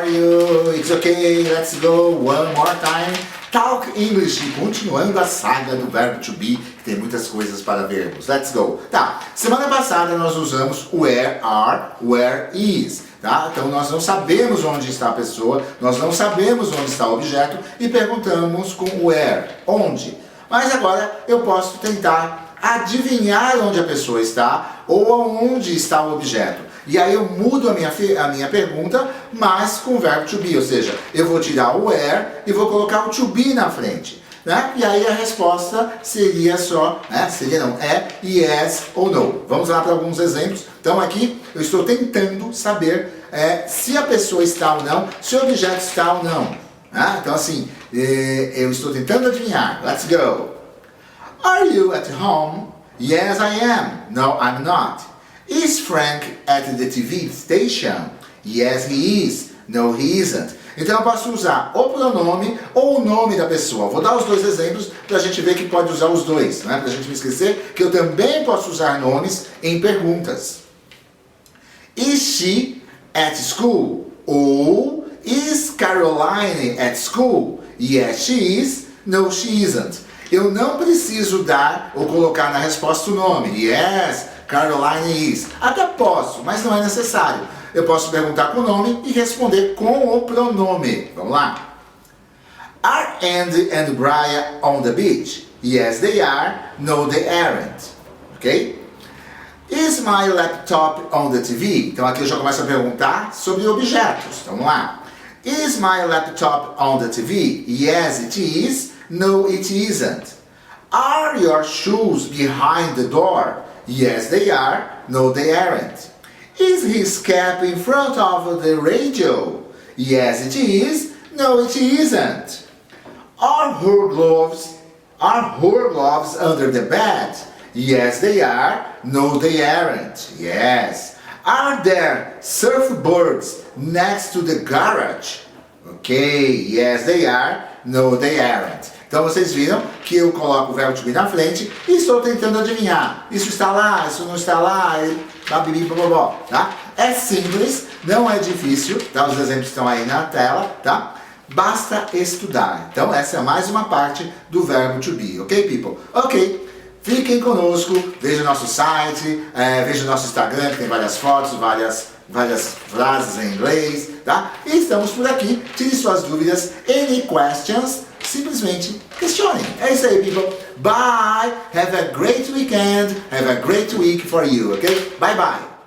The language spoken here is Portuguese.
are you? It's okay, let's go one more time. Talk English, continuando a saga do verbo to be, que tem muitas coisas para vermos. Let's go. Tá, semana passada nós usamos where are, where is. Tá? Então nós não sabemos onde está a pessoa, nós não sabemos onde está o objeto e perguntamos com where, onde. Mas agora eu posso tentar adivinhar onde a pessoa está ou onde está o objeto. E aí eu mudo a minha pergunta, mas com o verbo to be, ou seja, eu vou tirar o where e vou colocar o to be na frente. Né? E aí a resposta seria só, yes ou no. Vamos lá para alguns exemplos. Então aqui eu estou tentando saber se a pessoa está ou não, se o objeto está ou não. Né? Então assim, eu estou tentando adivinhar. Let's go. Are you at home? Yes, I am. No, I'm not. Is Frank at the TV station? Yes, he is. No, he isn't. Então eu posso usar o pronome ou o nome da pessoa. Vou dar os dois exemplos para a gente ver que pode usar os dois, né? Para a gente não esquecer que eu também posso usar nomes em perguntas. Is she at school? Ou is Caroline at school? Yes, she is. No, she isn't. Eu não preciso dar ou colocar na resposta o nome. Yes, Caroline is. Até posso, mas não é necessário. Eu posso perguntar com o nome e responder com o pronome. Vamos lá. Are Andy and Brian on the beach? Yes, they are. No, they aren't. Ok? Is my laptop on the TV? Então aqui eu já começo a perguntar sobre objetos. Vamos lá. Is my laptop on the TV? Yes, it is. No, it isn't. Are your shoes behind the door? Yes, they are. No, they aren't. Is his cap in front of the radio? Yes, it is. No, it isn't. Are her gloves under the bed? Yes, they are. No, they aren't. Yes. Are there surfboards next to the garage? Okay, yes, they are. No, they aren't. Então vocês viram que eu coloco o verbo to be na frente e estou tentando adivinhar. Isso está lá, isso não está lá, tá? É simples, não é difícil, tá? Os exemplos estão aí na tela, tá? Basta estudar. Então essa é mais uma parte do verbo to be, ok, people? Ok, fiquem conosco, vejam nosso site, vejam nosso Instagram, que tem várias fotos, várias frases em inglês, tá? E estamos por aqui, tire suas dúvidas, any questions, simplesmente questionem. É isso aí, people. Bye! Have a great weekend, have a great week for you, ok? Bye bye!